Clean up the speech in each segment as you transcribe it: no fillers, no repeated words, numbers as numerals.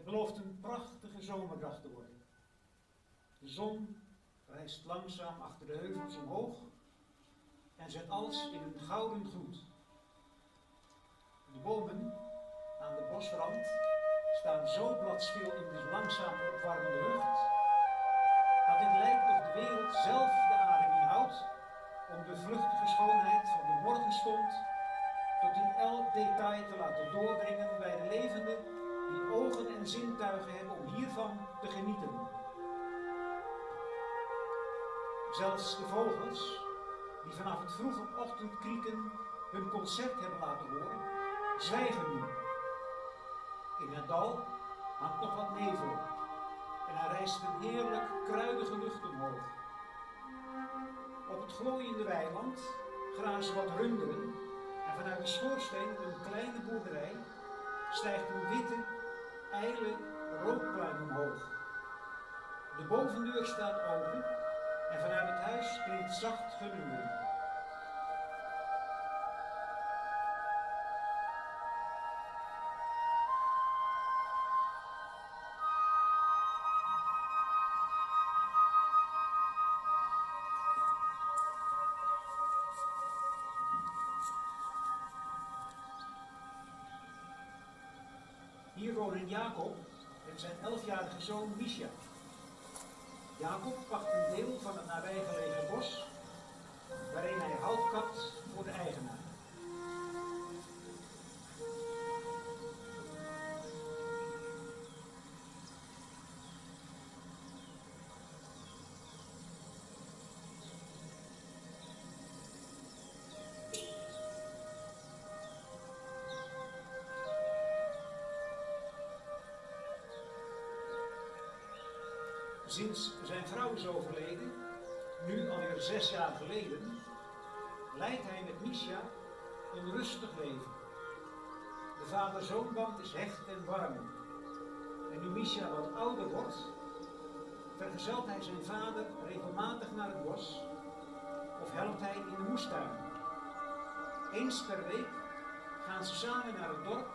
Het belooft een prachtige zomerdag te worden. De zon rijst langzaam achter de heuvels omhoog en zet alles in een gouden gloed. De bomen aan de bosrand staan zo bladstil in de langzaam opwarmende lucht, dat het lijkt of de wereld zelf de adem inhoudt om de vluchtige schoonheid van de morgenstond tot in elk detail te laten doordringen bij de levenden die ogen en zintuigen hebben om hiervan te genieten. Zelfs de vogels, die vanaf het vroege ochtendkrieken hun concert hebben laten horen, zwijgen nu. In het dal hangt nog wat nevel en er rijst een heerlijk kruidige lucht omhoog. Op het glooiende weiland grazen wat runderen en vanuit de schoorsteen op een kleine boerderij stijgt een witte, ijle rookpluim omhoog. De bovendeur staat open en vanuit het huis klinkt zacht geloei. Hier wonen Jacob en zijn 11-jarige zoon Misha. Jacob pacht een deel van het nabijgelegen bos, waarin hij hout kapt voor de eigenaar. Sinds zijn vrouw is overleden, nu alweer 6 jaar geleden, leidt hij met Misha een rustig leven. De vader-zoonband is hecht en warm. En nu Misha wat ouder wordt, vergezelt hij zijn vader regelmatig naar het bos of helpt hij in de moestuin. Eens per week gaan ze samen naar het dorp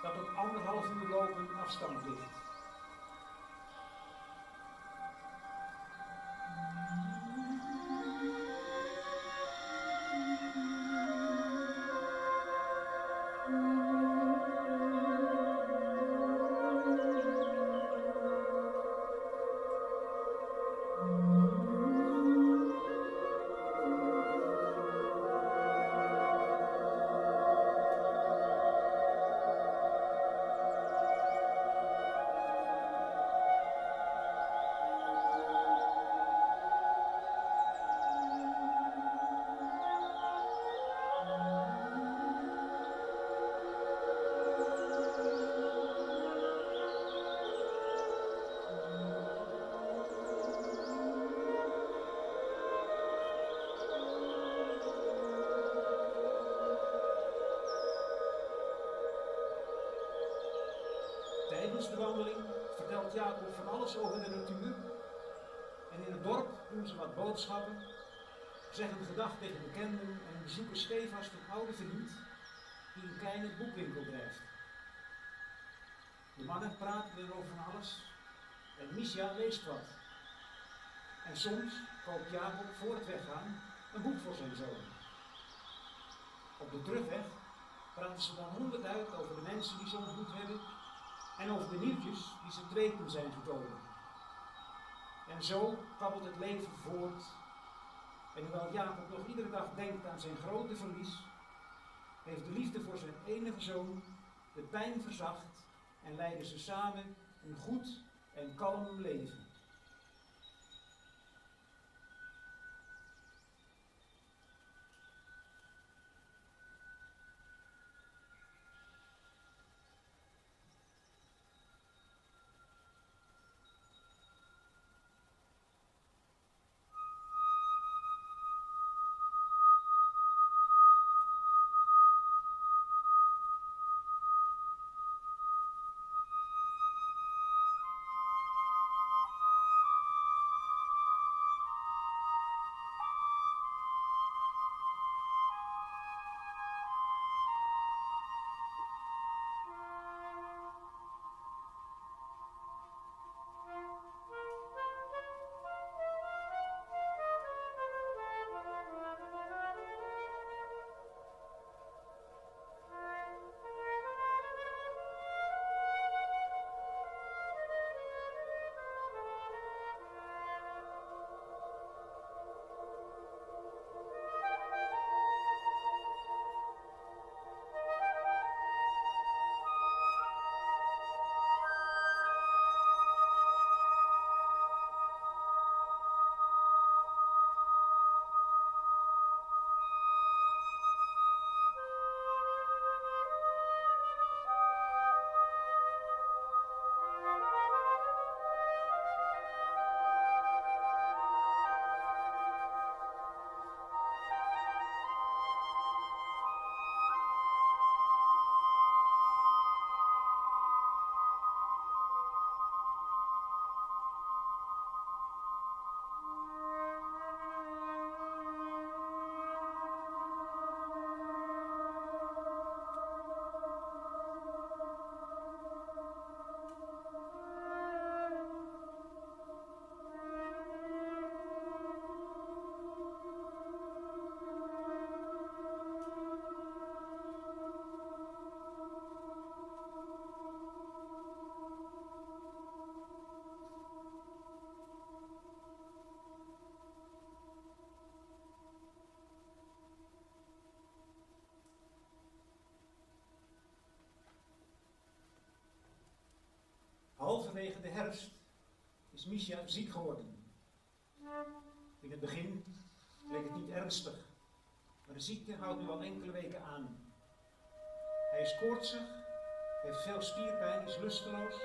dat op 1,5 uur lopen afstand ligt. Tijdens de wandeling vertelt Jacob van alles over de natuur. En in het dorp doen ze wat boodschappen, zeggen gedag tegen bekenden en bezoeken stevast een oude vriend die een kleine boekwinkel drijft. De mannen praten er over van alles en Misha leest wat. En soms koopt Jacob voor het weggaan een boek voor zijn zoon. Op de terugweg praten ze dan 100 uit over de mensen die ze ontmoet hebben en over de nieuwtjes die ze te weten zijn gekomen. En zo kabbelt het leven voort. En hoewel Jacob nog iedere dag denkt aan zijn grote verlies, heeft de liefde voor zijn enige zoon de pijn verzacht en leiden ze samen een goed en kalm leven. halverwege de herfst is Misja ziek geworden. In het begin leek het niet ernstig, maar de ziekte houdt nu al enkele weken aan. Hij is koortsig, heeft veel spierpijn, is lusteloos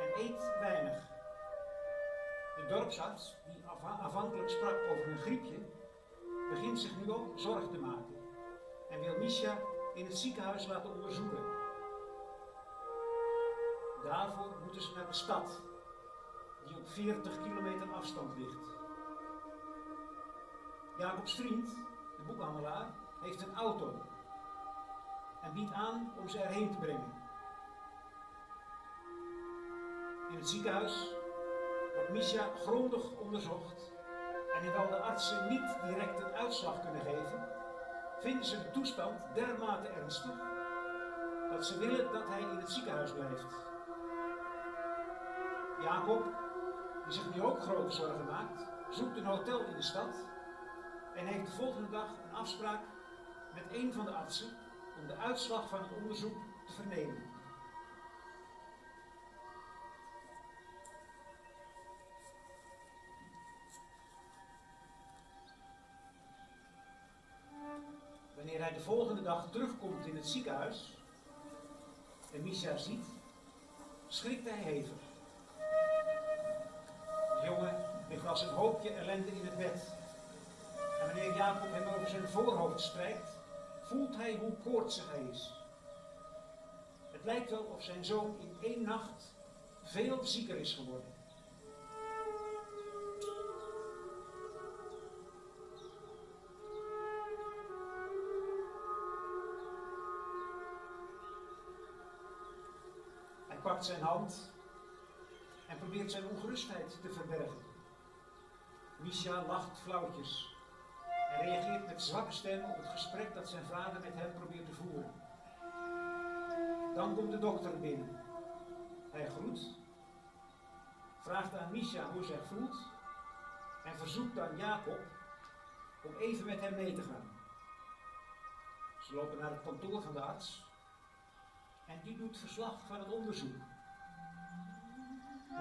en eet weinig. De dorpsarts, die afhankelijk sprak over een griepje, begint zich nu ook zorgen te maken en wil Misja in het ziekenhuis laten onderzoeken. Daarvoor moeten ze naar de stad, die op 40 kilometer afstand ligt. Jacobs vriend, de boekhandelaar, heeft een auto en biedt aan om ze erheen te brengen. In het ziekenhuis wordt Misja grondig onderzocht en hoewel de artsen niet direct een uitslag kunnen geven, vinden ze de toestand dermate ernstig dat ze willen dat hij in het ziekenhuis blijft. Jacob, die zich nu ook grote zorgen maakt, zoekt een hotel in de stad en heeft de volgende dag een afspraak met een van de artsen om de uitslag van het onderzoek te vernemen. Wanneer hij de volgende dag terugkomt in het ziekenhuis en Misja ziet, schrikt hij hevig. De jongen ligt als een hoopje ellende in het bed. En wanneer Jacob hem over zijn voorhoofd strijkt, voelt hij hoe koortsig hij is. Het lijkt wel of zijn zoon in één nacht veel zieker is geworden. Hij pakt zijn hand en probeert zijn ongerustheid te verbergen. Misja lacht flauwtjes en reageert met zwakke stem op het gesprek dat zijn vader met hem probeert te voeren. Dan komt de dokter binnen. Hij groet, vraagt aan Misja hoe zij voelt en verzoekt dan Jacob om even met hem mee te gaan. Ze lopen naar het kantoor van de arts en die doet verslag van het onderzoek.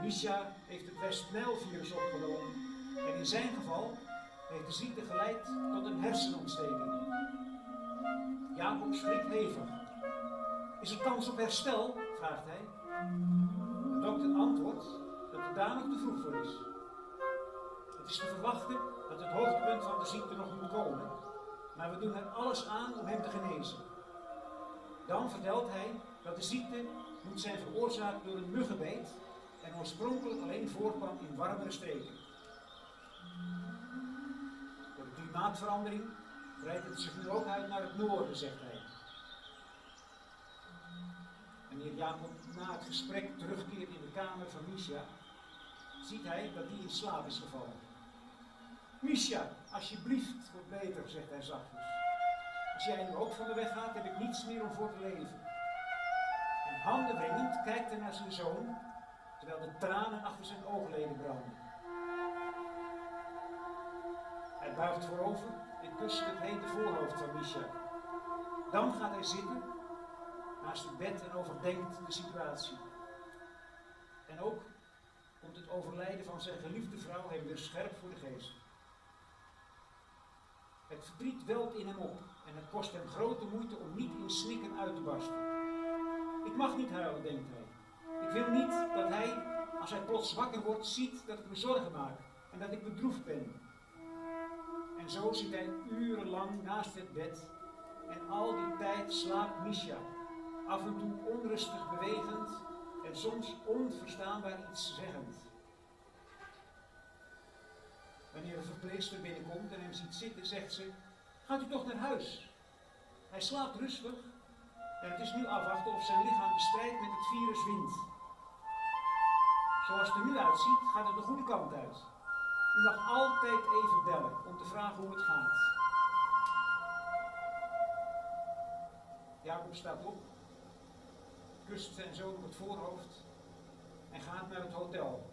Misja heeft het West-Nijl-virus opgelopen en in zijn geval heeft de ziekte geleid tot een hersenontsteking. Jacob schrikt hevig. Is er kans op herstel? Vraagt hij. De dokter antwoordt dat het daar nog te vroeg voor is. Het is te verwachten dat het hoogtepunt van de ziekte nog moet komen, maar we doen er alles aan om hem te genezen. Dan vertelt hij dat de ziekte moet zijn veroorzaakt door een muggenbeet en oorspronkelijk alleen voorkwam in warmere streken. Door de klimaatverandering breidt het zich nu ook uit naar het noorden, zegt hij. Wanneer Jacob na het gesprek terugkeert in de kamer van Misja, ziet hij dat die in slaap is gevallen. Misja, alsjeblieft, wordt beter, zegt hij zachtjes. Als jij nu ook van de weg gaat, heb ik niets meer om voor te leven. En handenwringend kijkt hij naar zijn zoon, terwijl de tranen achter zijn oogleden branden. Hij buigt voorover en kust het hete voorhoofd van Misja. Dan gaat hij zitten naast het bed en overdenkt de situatie. En ook komt het overlijden van zijn geliefde vrouw hem weer scherp voor de geest. Het verdriet welt in hem op en het kost hem grote moeite om niet in snikken uit te barsten. Ik mag niet huilen, denkt hij. Ik wil niet dat hij, als hij plots wakker wordt, ziet dat ik me zorgen maak en dat ik bedroefd ben. En zo zit hij urenlang naast het bed en al die tijd slaapt Misja, af en toe onrustig bewegend en soms onverstaanbaar iets zeggend. Wanneer een verpleegster binnenkomt en hem ziet zitten, zegt ze: gaat u toch naar huis? Hij slaapt rustig en het is nu afwachten of zijn lichaam de strijd met het virus wint. Zoals het er nu uitziet, gaat het de goede kant uit. U mag altijd even bellen om te vragen hoe het gaat. Jacob staat op, kust zijn zoon op het voorhoofd en gaat naar het hotel.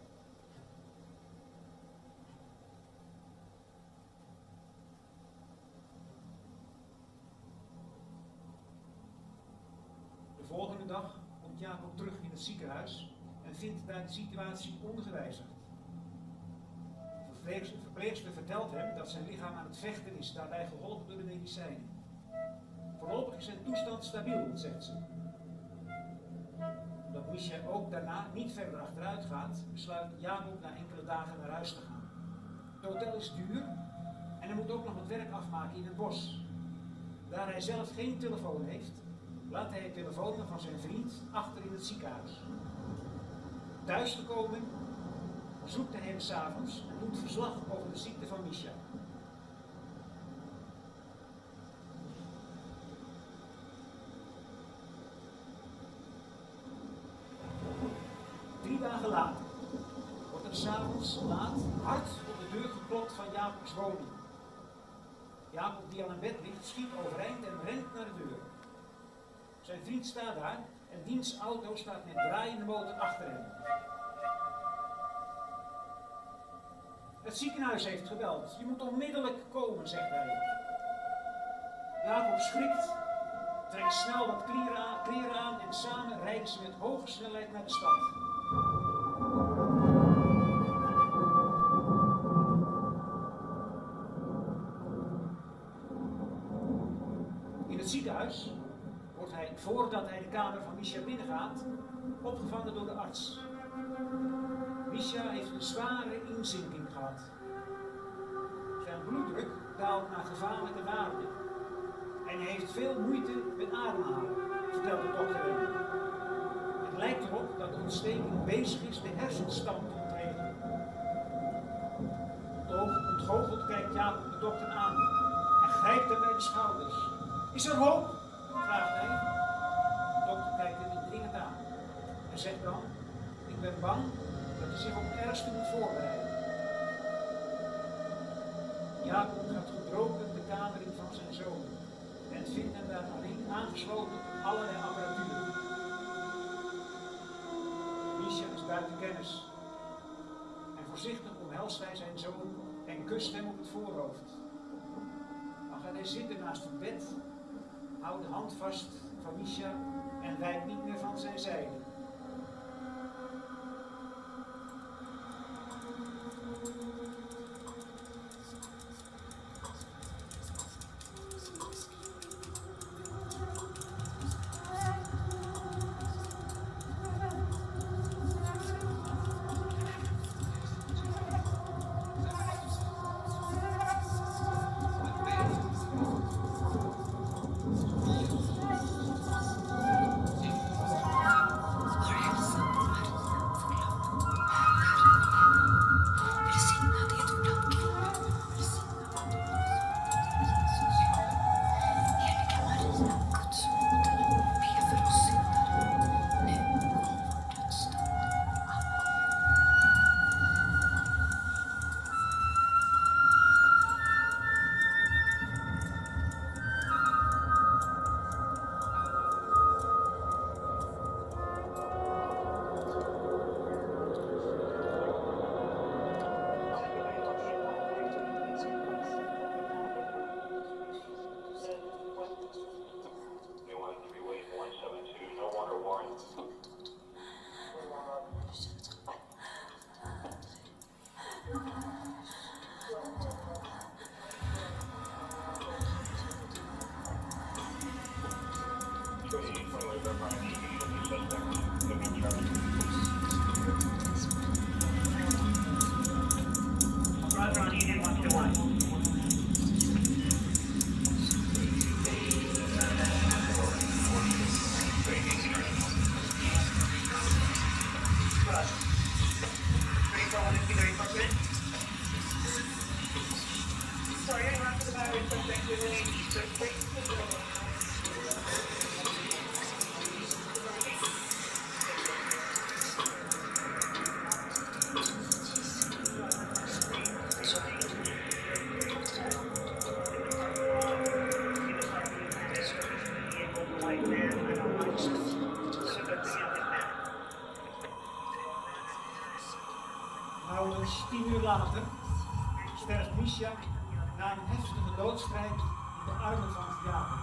De volgende dag komt Jacob terug in het ziekenhuis en en vindt daar de situatie ongewijzigd. De verpleegster vertelt hem dat zijn lichaam aan het vechten is, daarbij geholpen door de medicijnen. Voorlopig is zijn toestand stabiel, zegt ze. Dat Misha ook daarna niet verder achteruit gaat, besluit Jacob na enkele dagen naar huis te gaan. Het hotel is duur en hij moet ook nog wat werk afmaken in het bos. Daar hij zelf geen telefoon heeft, laat hij het telefoonnummer van zijn vriend achter in het ziekenhuis. Thuis gekomen, bezoekt hij hem 's avonds en doet verslag over de ziekte van Misha. Drie dagen later wordt er 's avonds laat hard op de deur geklopt van Jacobs woning. Jacob, die al in bed ligt, schiet overeind en rent naar de deur. Zijn vriend staat daar en diens auto staat met draaiende motor achter hem. Het ziekenhuis heeft gebeld. Je moet onmiddellijk komen, zegt hij. Jacob schrikt, trekt snel wat kleren aan en samen rijden ze met hoge snelheid naar de stad. In het ziekenhuis wordt hij, voordat hij de kamer van Misha binnengaat, opgevangen door de arts. Misha heeft een zware inzinking gehad. Zijn bloeddruk daalt naar gevaarlijke waarden. En hij heeft veel moeite met ademhalen, vertelt de dokter hem. Het lijkt erop dat de ontsteking bezig is de hersenstam te ontleden. Ontgoocheld kijkt Jacob de dokter aan en grijpt hem bij de schouders. Is er hoop? Vraagt hij. De dokter kijkt hem indringend aan en zegt dan: ik ben bang dat hij zich op het ergste moet voorbereiden. Jacob gaat gebroken de kamer in van zijn zoon en vindt hem daar alleen aangesloten op allerlei apparatuur. Misha is buiten kennis en voorzichtig omhelst hij zijn zoon en kust hem op het voorhoofd. Dan gaat hij zitten naast het bed, houdt de hand vast van Misha en wijkt niet meer van zijn zijde. Nauwelijks 10 uur later sterft Misha na een heftige doodstrijd in de armen van Jacob.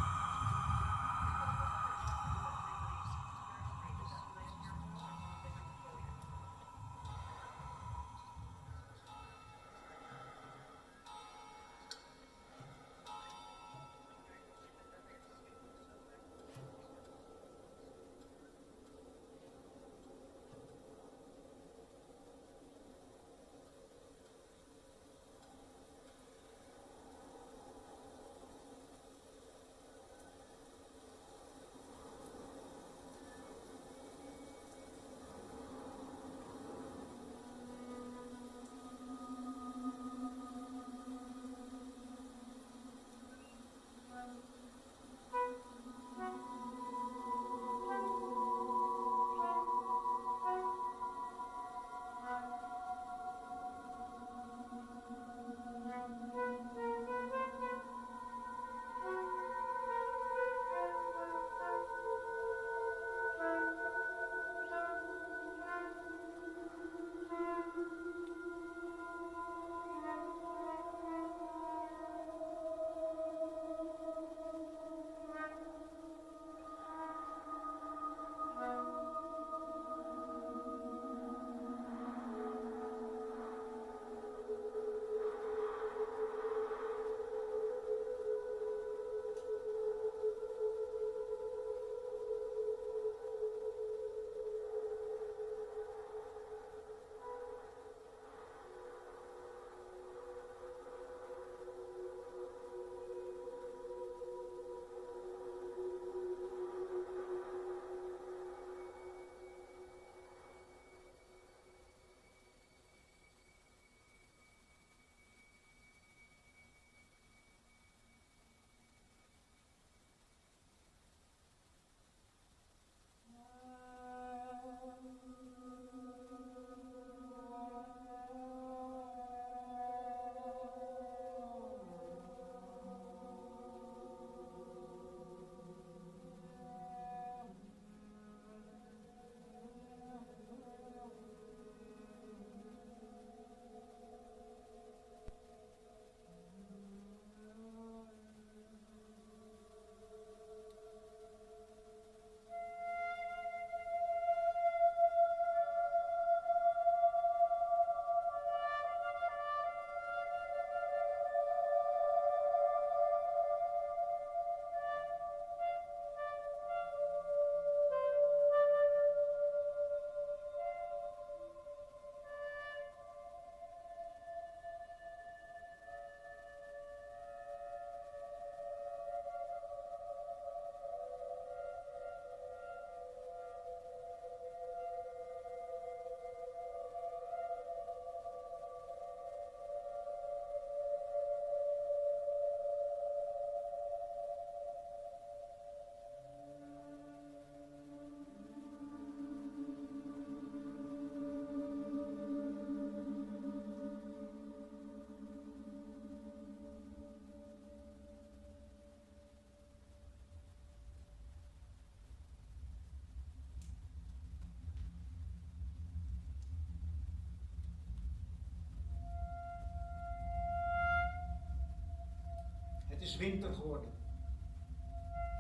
is winter geworden.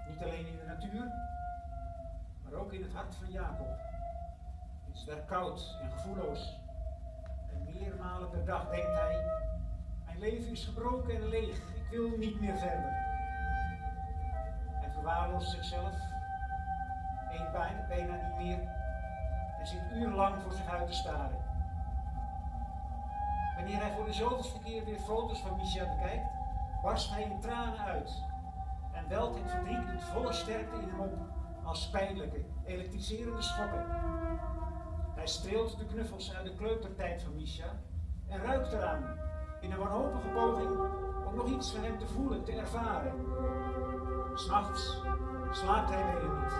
Niet alleen in de natuur, maar ook in het hart van Jacob. Het is daar koud en gevoelloos. En meermalen per dag denkt hij, mijn leven is gebroken en leeg, ik wil niet meer verder. Hij verwaarloost zichzelf, eet bijna niet meer en zit urenlang voor zich uit te staren. Wanneer hij voor de zoveelste keer weer foto's van Misha bekijkt, barst hij in tranen uit en welt het verdriet met volle sterkte in hem op als pijnlijke, elektriserende schokken. Hij streelt de knuffels uit de kleutertijd van Misha en ruikt eraan in een wanhopige poging om nog iets van hem te voelen, te ervaren. 'S Nachts slaapt hij bij hem niet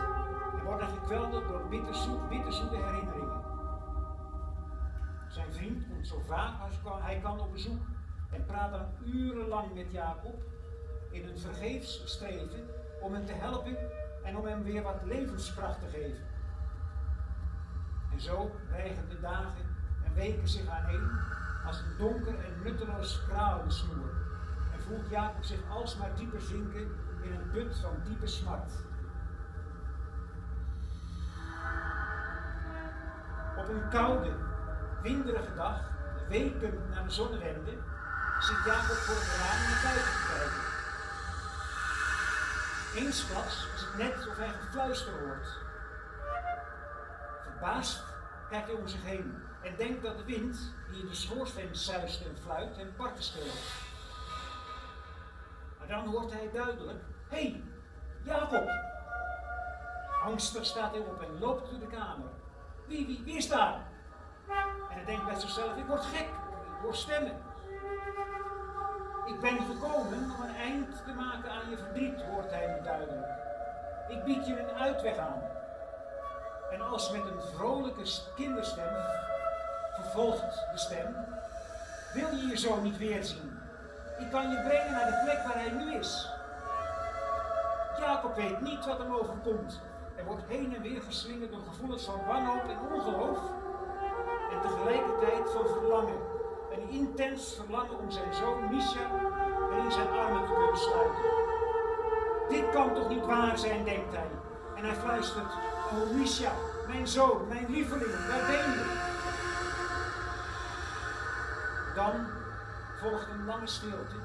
en wordt hij gekweld door bitterzoete herinneringen. Zijn vriend komt zo vaak als hij kan op bezoek en praat dan urenlang met Jacob in een vergeefs streven om hem te helpen en om hem weer wat levenskracht te geven. En zo rijgen de dagen en weken zich aaneen als een donker en nutteloos kralensnoer en voelt Jacob zich alsmaar dieper zinken in een put van diepe smart. Op een koude, winderige dag, weken na de zonnewende, zit Jacob voor het raam naar buiten te kijken. Eensklaps is het net of hij gefluister hoort. Verbaasd kijkt hij om zich heen en denkt dat de wind, die in de schoorsteen suist en fluit, hem parten speelt. Maar dan hoort hij duidelijk, hé, Jacob! Angstig staat hij op en loopt door de kamer. Wie is daar? En hij denkt bij zichzelf, ik word gek, ik hoor stemmen. Ik ben gekomen om een eind te maken aan je verdriet, hoort hij nu duidelijk. Ik bied je een uitweg aan. En als met een vrolijke kinderstem vervolgt de stem, wil je je zo niet weerzien? Ik kan je brengen naar de plek waar hij nu is. Jacob weet niet wat hem overkomt en wordt heen en weer geslingerd door gevoelens van wanhoop en ongeloof en tegelijkertijd van verlangen. Een intens verlangen om zijn zoon Misha weer in zijn armen te kunnen sluiten. Dit kan toch niet waar zijn, denkt hij. En hij fluistert, oh Misha, mijn zoon, mijn lieveling, waar ben je? Dan volgt een lange stilte,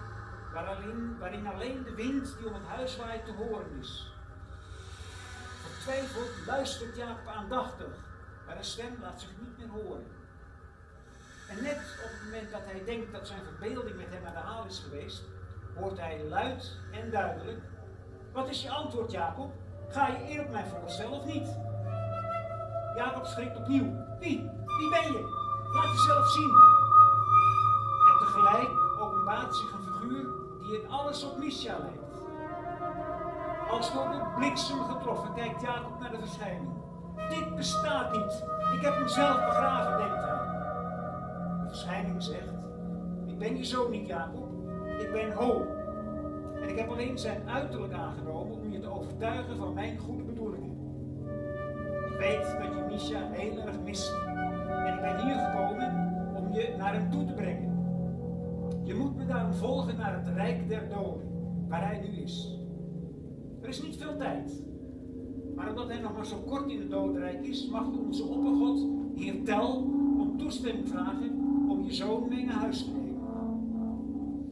waarin alleen de wind die om het huis waait te horen is. Vertwijfeld luistert Jacob aandachtig, maar de stem laat zich niet meer horen. En net op het moment dat hij denkt dat zijn verbeelding met hem aan de haal is geweest, hoort hij luid en duidelijk, wat is je antwoord, Jacob? Ga je eer op mijn voorstel of niet? Jacob schrikt opnieuw. Wie ben je? Laat jezelf zien. En tegelijk openbaart zich een figuur die in alles op Misha lijkt. Als door de bliksem getroffen kijkt Jacob naar de verschijning. Dit bestaat niet. Ik heb hem zelf begraven, denkt hij. De verschijning zegt, ik ben je zoon niet, Jacob. Ik ben Ho. En ik heb alleen zijn uiterlijk aangenomen om je te overtuigen van mijn goede bedoelingen. Ik weet dat je Misha heel erg mist. En ik ben hier gekomen om je naar hem toe te brengen. Je moet me daarom volgen naar het rijk der doden, waar hij nu is. Er is niet veel tijd. Maar omdat hij nog maar zo kort in het dodenrijk is, mag onze oppergod, Heer Tel, om toestemming vragen om je zoon mee naar huis te nemen.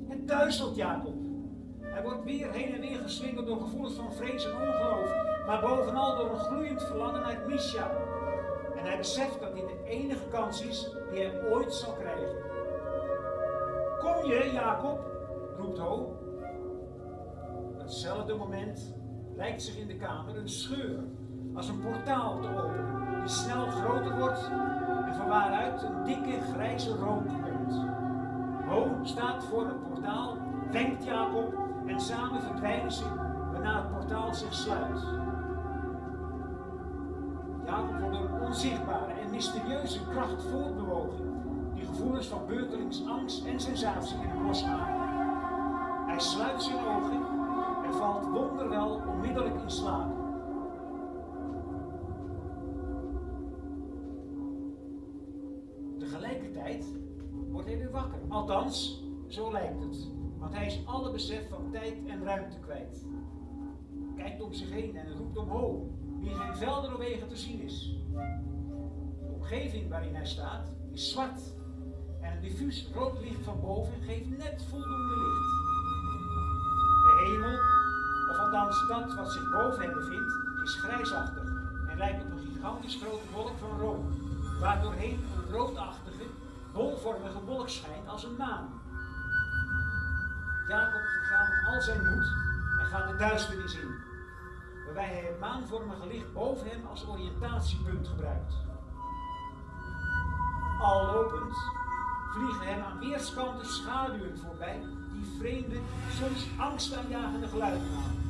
Het duizelt Jacob. Hij wordt weer heen en weer geslingerd door gevoelens van vrees en ongeloof, maar bovenal door een gloeiend verlangen naar Misha. En hij beseft dat dit de enige kans is die hij ooit zal krijgen. Kom je, Jacob? Roept Ho. Op hetzelfde moment lijkt zich in de kamer een scheur als een portaal te openen, die snel groter wordt en van waaruit een dikke grijze rook komt. Ho staat voor het portaal, wenkt Jacob en samen verdwijnen ze waarna het portaal zich sluit. Jacob wordt door een onzichtbare en mysterieuze kracht voortbewogen, die gevoelens van beurtelings angst en sensatie in hem losmaken. Hij sluit zijn ogen en valt wonderwel onmiddellijk in slaap. Tegelijkertijd wordt hij weer wakker. Althans, zo lijkt het. Want hij is alle besef van tijd en ruimte kwijt. Kijkt om zich heen en roept omhoog, wie geen velden of wegen te zien is. De omgeving waarin hij staat is zwart en een diffuus rood licht van boven geeft net voldoende licht. De hemel, of althans dat wat zich boven hem bevindt, is grijsachtig en lijkt op een gigantisch grote wolk van rook, waardoorheen een roodachtige, bolvormige wolk schijnt als een maan. Jacob verzamelt al zijn moed en gaat de duisternis in, waarbij hij het maanvormige licht boven hem als oriëntatiepunt gebruikt. Al lopend vliegen hem aan weerskanten schaduwen voorbij die vreemde, soms angstaanjagende geluiden maken.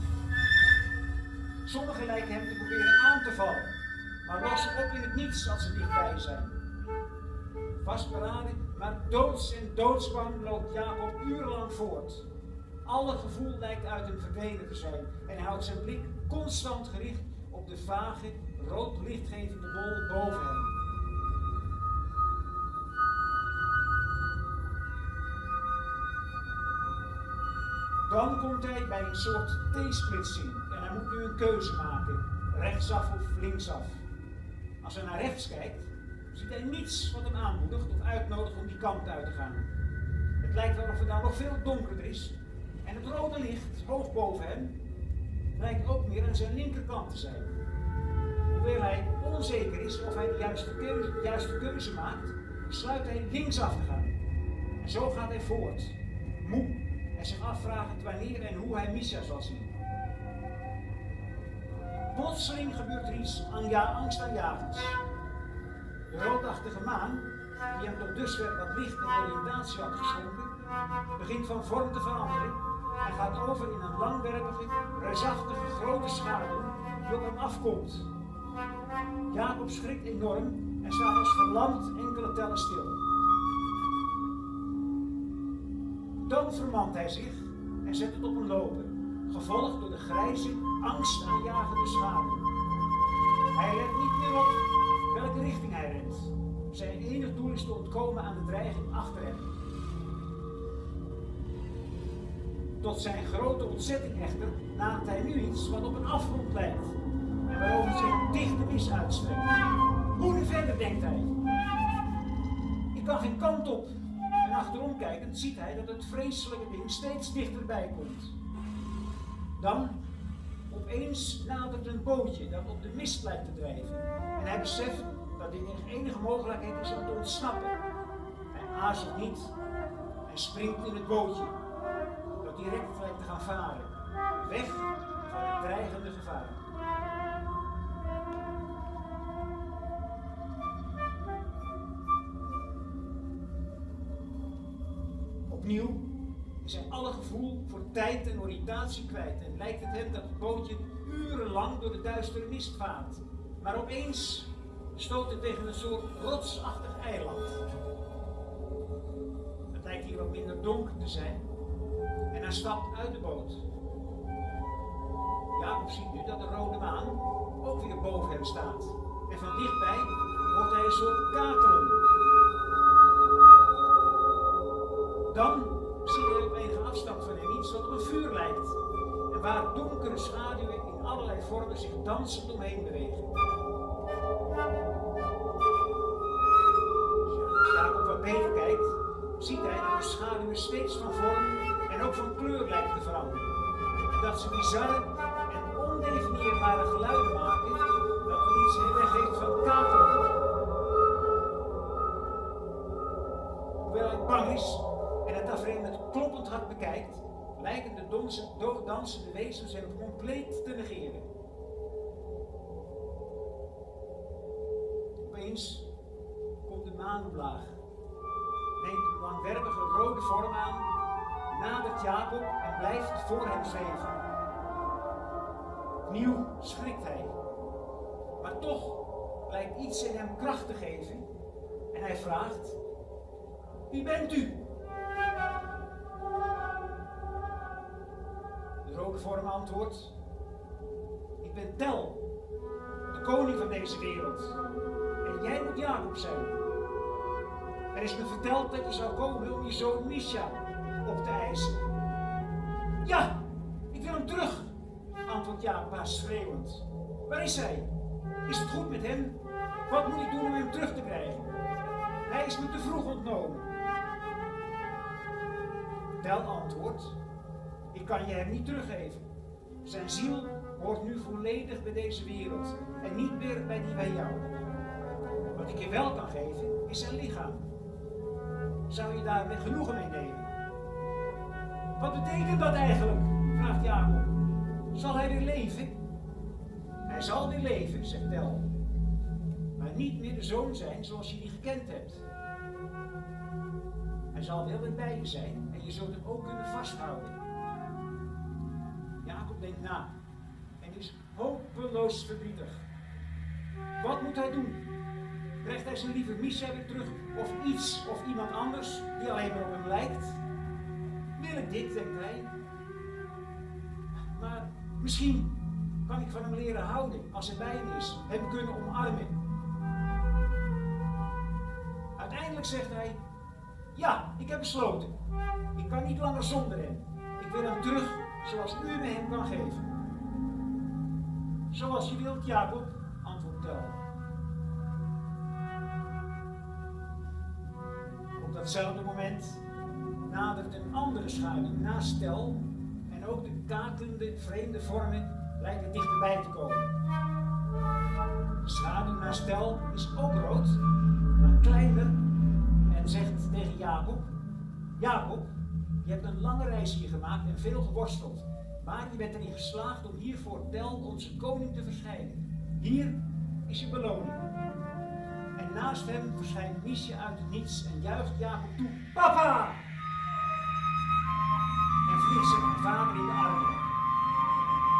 Sommigen lijken hem te proberen aan te vallen, maar lossen op in het niets als ze dichtbij zijn. Vastberaden, maar doods en doodsbang loopt Jacob urenlang voort. Alle gevoel lijkt uit hem verdwenen te zijn en hij houdt zijn blik constant gericht op de vage, rood lichtgevende bol boven hem. Dan komt hij bij een soort T-splitsing en hij moet nu een keuze maken, rechtsaf of linksaf. Als hij naar rechts kijkt, ziet hij niets wat hem aanmoedigt of uitnodigt om die kant uit te gaan. Het lijkt wel of het daar nog veel donkerder is en het rode licht, hoog boven hem, lijkt ook meer aan zijn linkerkant te zijn. Hoewel hij onzeker is of hij de juiste keuze maakt, besluit hij linksaf te gaan. En zo gaat hij voort, moe en zich afvragend wanneer en hoe hij Misha zal zien. Plotseling gebeurt er iets angstaanjagends. De roodachtige maan, die hem tot dusver wat licht en oriëntatie had geschonken, begint van vorm te veranderen en gaat over in een langwerpige, reusachtige grote schaduw die op hem afkomt. Jacob schrikt enorm en staat als verlamd enkele tellen stil. Dan vermant hij zich en zet het op een lopen, gevolgd door de grijze, angstaanjagende schaduw. Hij let niet meer op welke richting hij rent. Zijn enig doel is te ontkomen aan de dreiging achter hem. Tot zijn grote ontzetting echter nadert hij nu iets wat op een afgrond lijkt en waarover zich een dichte mis uitstrekt. Hoe nu verder, denkt hij. Ik kan geen kant op. En achterom kijkend ziet hij dat het vreselijke ding steeds dichterbij komt. Dan, opeens nadert een bootje dat op de mist lijkt te drijven. En hij beseft dat dit de enige mogelijkheid is om te ontsnappen. Hij aarzelt niet en springt in het bootje, dat direct lijkt te gaan varen. Weg van het dreigende gevaar. Opnieuw is hij alle gevoel voor tijd en oriëntatie kwijt en lijkt het hem dat het bootje urenlang door de duistere mist vaart. Maar opeens stoot het tegen een soort rotsachtig eiland. Het lijkt hier wat minder donker te zijn en hij stapt uit de boot. Jacob ziet nu dat de rode maan ook weer boven hem staat en van dichtbij hoort hij een soort kakelen. Dan ziet hij op enige afstand van hem iets wat op een vuur lijkt en waar donkere schaduwen in allerlei vormen zich dansend omheen bewegen. Als Jacob wat beter kijkt, ziet hij dat de schaduwen steeds van vorm en ook van kleur lijken te veranderen. En dat ze bizarre en ondefinieerbare geluiden maken, dat wel iets heel erg heeft van kakelen. Hoewel hij bang is en het tafereel met kloppend hart bekijkt, lijken de dansende wezens hem compleet te negeren. Opeens komt de maan omlaag, neemt een langwerpige rode vorm aan, nadert Jacob en blijft voor hem zweven. Opnieuw schrikt hij, maar toch lijkt iets in hem kracht te geven en hij vraagt: wie bent u? De rode vorm antwoordt: ik ben Tel, de koning van deze wereld. En jij moet Jacob zijn. Er is me verteld dat je zou komen om je zoon Misha op te eisen. Ja, ik wil hem terug, antwoordt Jacob haar schreeuwend. Waar is hij? Is het goed met hem? Wat moet ik doen om hem terug te krijgen? Hij is me te vroeg ontnomen. Tel antwoordt, ik kan je hem niet teruggeven. Zijn ziel hoort nu volledig bij deze wereld en niet meer bij die bij jou. Wat ik je wel kan geven, is zijn lichaam. Zou je daar met genoegen mee nemen? Wat betekent dat eigenlijk? Vraagt Jacob. Zal hij weer leven? Hij zal weer leven, zegt Tel. Maar niet meer de zoon zijn zoals je die gekend hebt. Hij zal wel weer bij je zijn en je zult hem ook kunnen vasthouden. Jacob denkt na en is hopeloos verdrietig. Wat moet hij doen? Krijgt hij zijn lieve Misha weer terug of iets of iemand anders die alleen maar op hem lijkt? Wil ik dit, denkt hij. Maar misschien kan ik van hem leren houden als hij bij hem is, hem kunnen omarmen. Uiteindelijk zegt hij, ja, ik heb besloten. Ik kan niet langer zonder hem. Ik wil hem terug zoals u me hem kan geven. Zoals je wilt, Jacob, antwoordt Tel. Op datzelfde moment nadert een andere schaduw naast Tel en ook de kakelende vreemde vormen lijken dichterbij te komen. De schaduw naast Tel is ook rood, maar kleiner en zegt tegen Jacob, Jacob, je hebt een lange reis hier gemaakt en veel geworsteld, maar je bent erin geslaagd om hier voor Tel, onze koning, te verschijnen. Hier is je beloning. En naast hem verschijnt Misha uit het niets en juicht Jacob toe, papa! En vliegt zijn vader in de armen.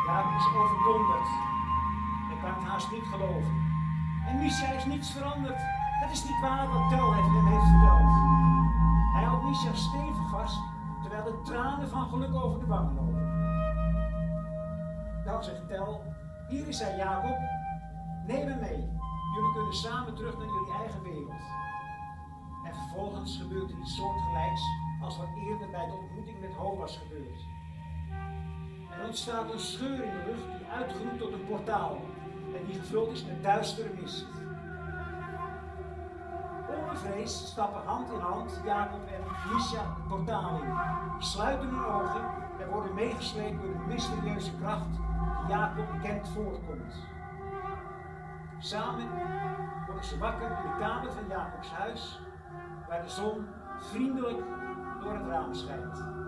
Jacob is overdonderd. Hij kan het haast niet geloven. En Misha is niets veranderd. Het is niet waar wat Tel hem heeft verteld. Hij houdt Misha stevig vast, terwijl de tranen van geluk over de wangen lopen. Dan zegt Tel, hier is hij Jacob, neem hem mee. Jullie kunnen samen terug naar jullie eigen wereld. En vervolgens gebeurt er iets soortgelijks als wat eerder bij de ontmoeting met Ho was gebeurd. Er ontstaat een scheur in de lucht die uitgroeit tot een portaal en die gevuld is met duistere mist. Onbevreesd stappen hand in hand Jacob en Misha het portaal in, sluiten hun ogen en worden meegesleept door een mysterieuze kracht die Jacob bekend voorkomt. Samen worden ze wakker in de kamer van Jacobs huis, waar de zon vriendelijk door het raam schijnt.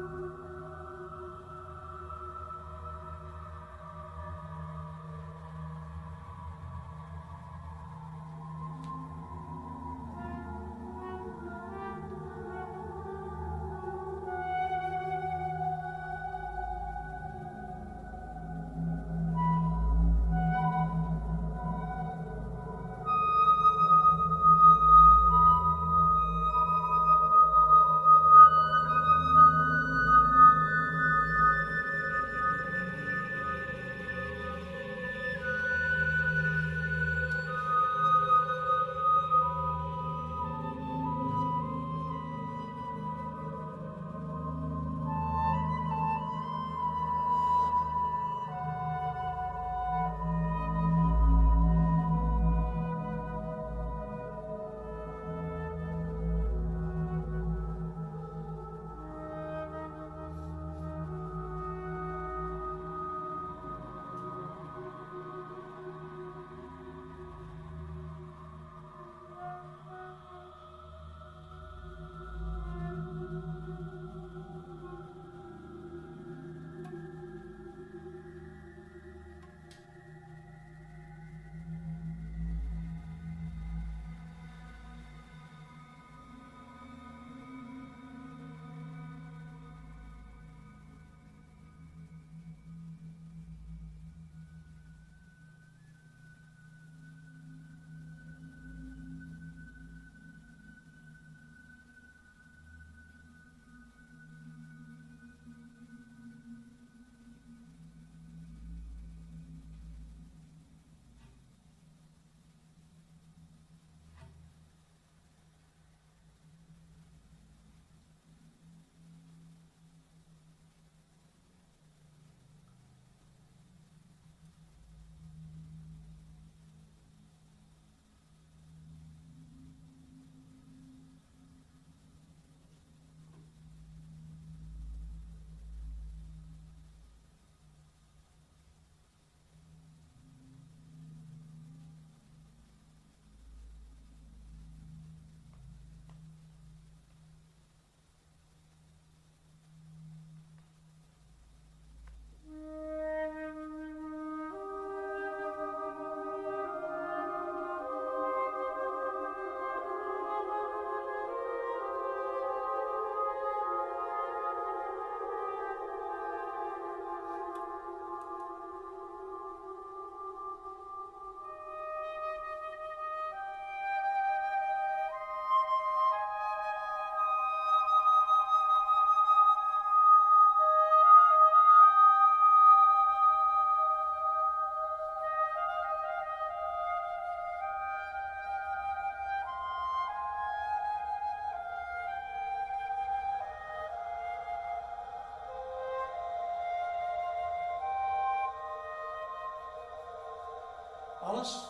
Alles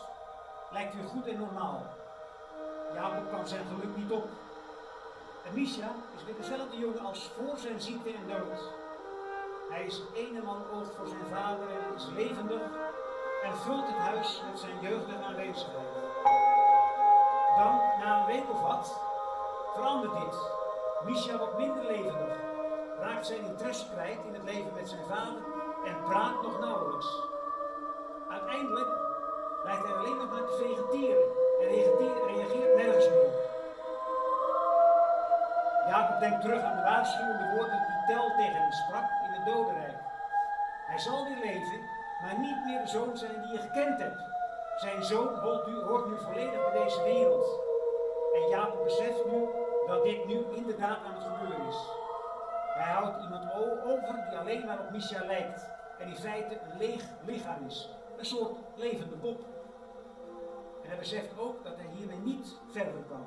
lijkt weer goed en normaal. Jacob kan zijn geluk niet op. En Misja is weer dezelfde jongen als voor zijn ziekte en dood. Hij is een en al oog voor zijn vader en is levendig en vult het huis met zijn jeugdige aanwezigheid. Dan, na een week of wat, verandert dit. Misja wordt minder levendig, raakt zijn interesse kwijt in het leven met zijn vader en praat nog nauwelijks. Uiteindelijk lijkt hij alleen nog maar te vegeteren en reageert nergens meer op. Jacob denkt terug aan de waarschuwende woorden die Tel tegen hem sprak in het dodenrijk. Hij zal weer leven, maar niet meer de zoon zijn die je gekend hebt. Zijn zoon hoort nu volledig bij deze wereld. En Jacob beseft nu dat dit nu inderdaad aan het gebeuren is. Hij houdt iemand over die alleen maar op Misja lijkt en in feite een leeg lichaam is. Een soort levende pop. En hij beseft ook dat hij hiermee niet verder kan.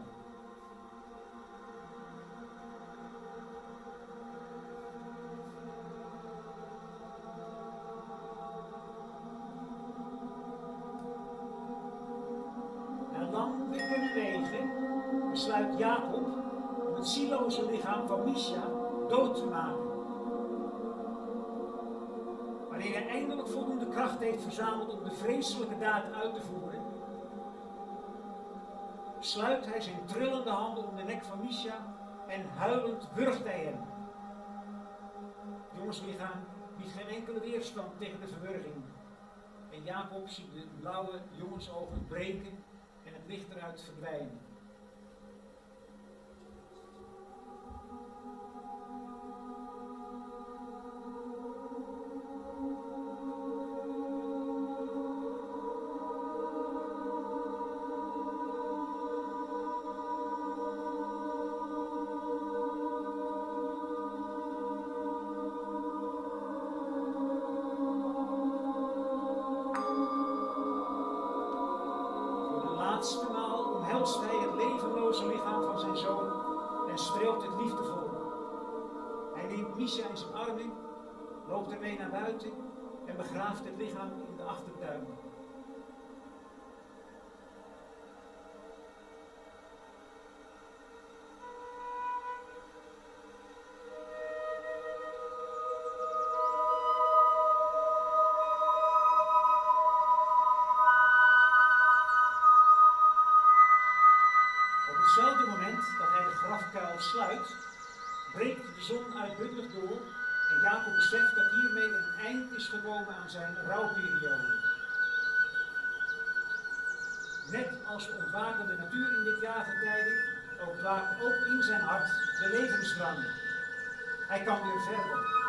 Na lang wikkende wegen besluit Jacob om het zieloze lichaam van Misja dood te maken. Wanneer hij eindelijk voldoende kracht heeft verzameld om de vreselijke daad uit te voeren, sluit hij zijn trillende handen om de nek van Misja en huilend wurgt hij hem. Het jongenslichaam biedt geen enkele weerstand tegen de verwurging. En Jacob ziet de blauwe jongensogen breken en het licht eruit verdwijnen. Misja in zijn armen, loopt ermee naar buiten en begraaft het lichaam in de achtertuin. Op hetzelfde moment dat hij de grafkuil sluit, breekt de zon uitbundig door en Jacob beseft dat hiermee een eind is gekomen aan zijn rouwperiode. Net als de ontwakende natuur in dit jaargetijde, ontwaakt ook in zijn hart de levensdrang. Hij kan weer verder.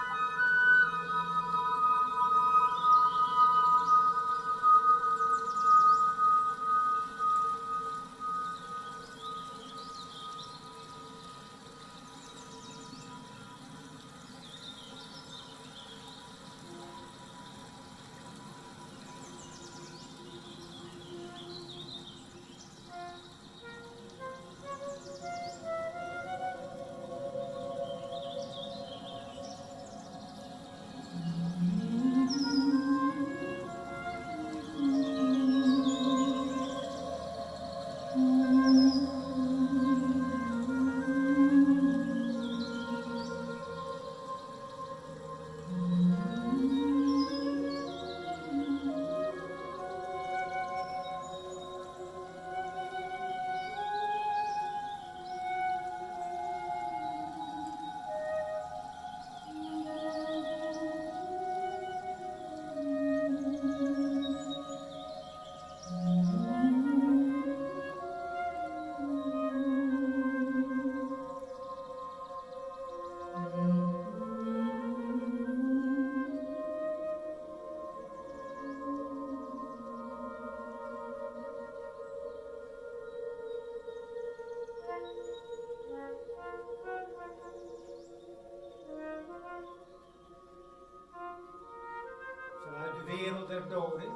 wereld der doden,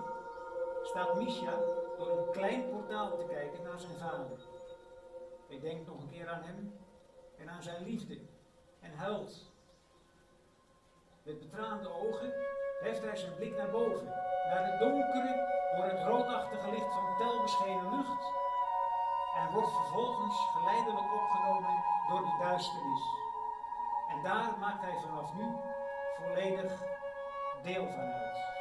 staat Misja door een klein portaal te kijken naar zijn vader. Hij denkt nog een keer aan hem en aan zijn liefde en huilt. Met betraande ogen heft hij zijn blik naar boven, naar de donkere, door het roodachtige licht van telbeschenen lucht en wordt vervolgens geleidelijk opgenomen door de duisternis. En daar maakt hij vanaf nu volledig deel van uit.